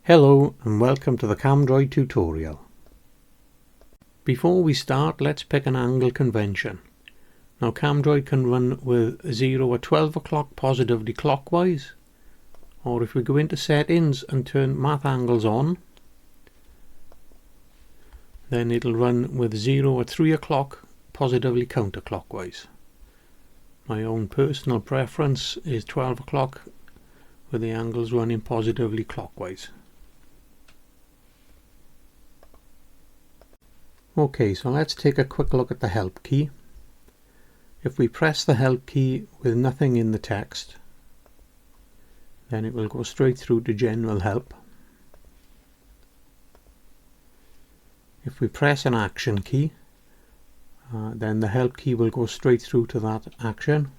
Hello and welcome to the CAMdroid tutorial. Before we start, let's pick an angle convention. Now CAMdroid can run with 0 at 12 o'clock positively clockwise, or if we go into settings and turn math angles on, then it'll run with 0 at 3 o'clock positively counterclockwise. My own personal preference is 12 o'clock with the angles running positively clockwise. Okay, so let's take a quick look at the help key. If we press the help key with nothing in the text, then it will go straight through to general help. If we press an action key, then the help key will go straight through to that action.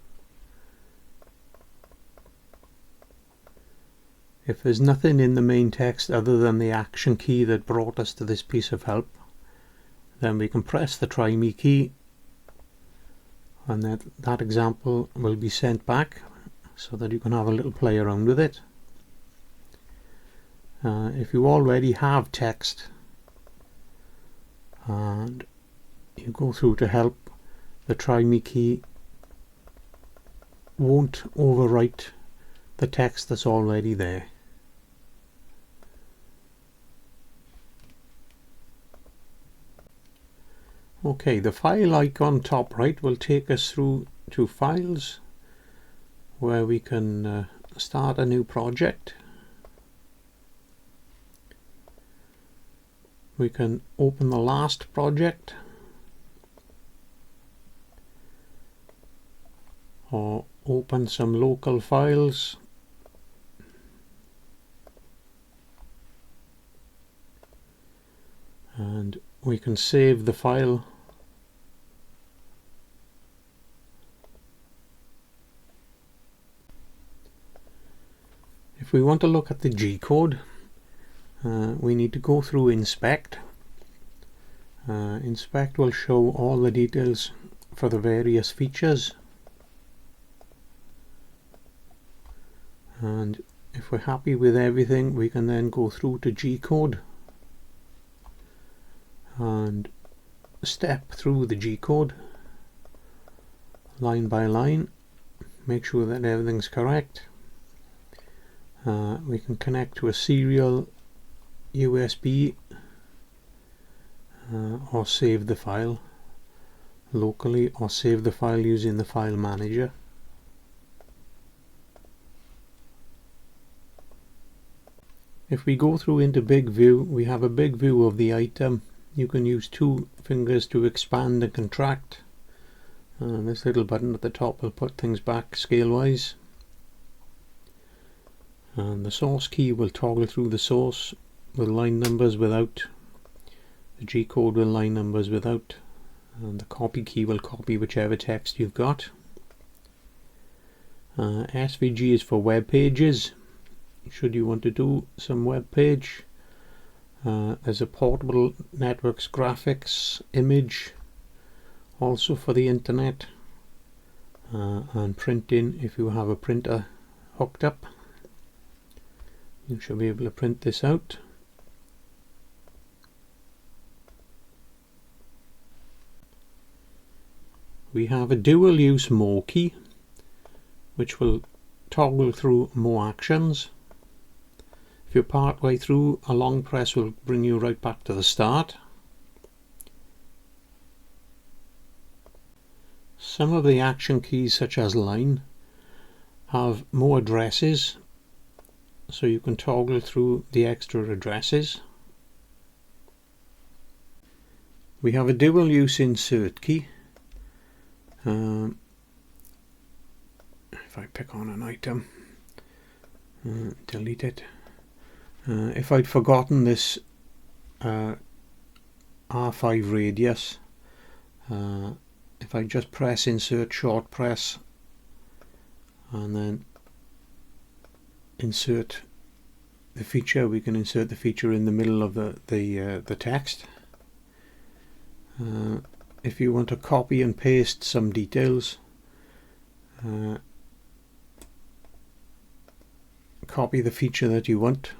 If there's nothing in the main text other than the action key that brought us to this piece of help, then we can press the try me key and that example will be sent back so that you can have a little play around with it. If you already have text and you go through to help, the try me key won't overwrite the text that's already there. Okay, the file icon top right will take us through to files where we can start a new project. We can open the last project or open some local files. And we can save the file. If we want to look at the G-code, we need to go through Inspect. Inspect will show all the details for the various features. And if we're happy with everything, we can then go through to G-code and step through the G-code line by line, make sure that everything's correct. We can connect to a serial USB or save the file locally, or save the file using the file manager. If we go through into big view, we have a big view of the item. You can use two fingers to expand and contract. This little button at the top will put things back scale wise. And the source key will toggle through the source with line numbers without. The G-code will line numbers without. And the copy key will copy whichever text you've got. SVG is for web pages. Should you want to do some web page. There's a portable networks graphics image also for the internet, and printing. If you have a printer hooked up, you should be able to print this out. We have a dual use more key which will toggle through more actions. If you're part way through, a long press will bring you right back to the start. Some of the action keys, such as line, have more addresses, so you can toggle through the extra addresses. We have a dual use insert key. If I pick on an item, delete it. If I'd forgotten this R5 radius, if I just press insert short press and then insert the feature, we can insert the feature in the middle of the text. If you want to copy and paste some details, copy the feature that you want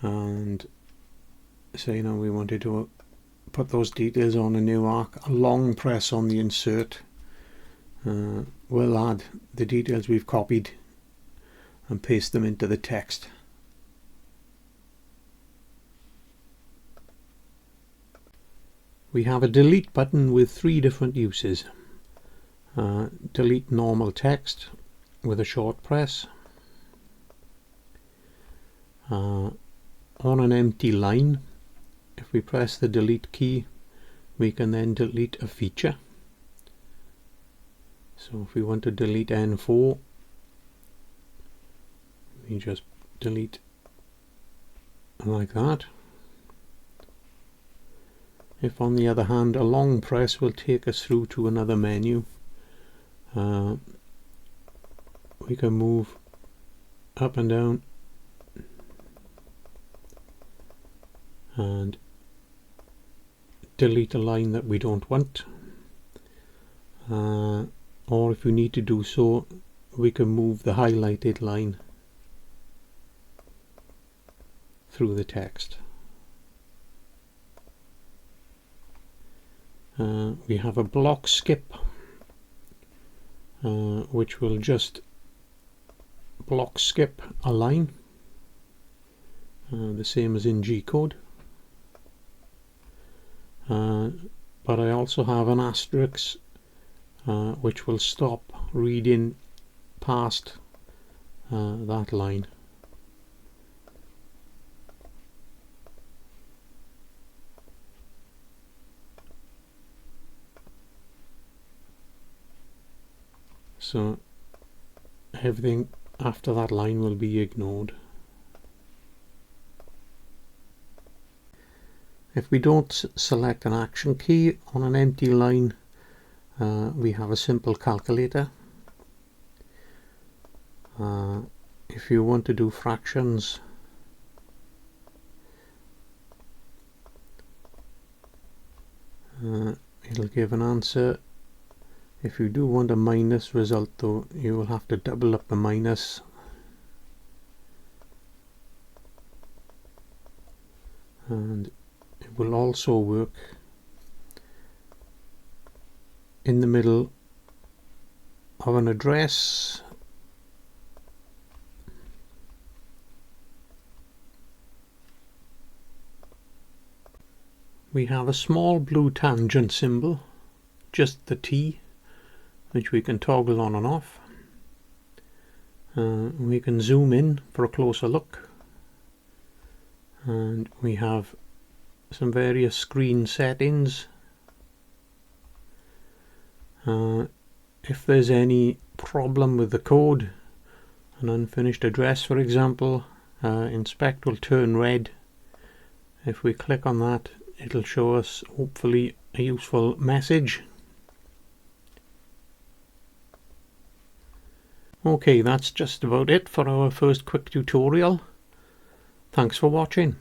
and say now we wanted to put those details on a new arc, a long press on the insert will add the details we've copied and paste them into the text. We have a delete button with 3 different uses. Delete normal text with a short press. On an empty line, if we press the delete key, we can then delete a feature. So if we want to delete N4, we just delete like that. If on the other hand a long press will take us through to another menu, we can move up and down and delete a line that we don't want, or if we need to do so, we can move the highlighted line through the text. We have a block skip, which will just block skip a line, the same as in G-code. But I also have an asterisk which will stop reading past that line. So everything after that line will be ignored. If we don't select an action key on an empty line, we have a simple calculator. If you want to do fractions, it'll give an answer. If you do want a minus result though, you will have to double up the minus. And it will also work in the middle of an address. We have a small blue tangent symbol, just the T, which we can toggle on and off. We can zoom in for a closer look, and we have some various screen settings. If there's any problem with the code, an unfinished address for example, inspect will turn red. If we click on that, it'll show us hopefully a useful message. Okay, that's just about it for our first quick tutorial. Thanks for watching.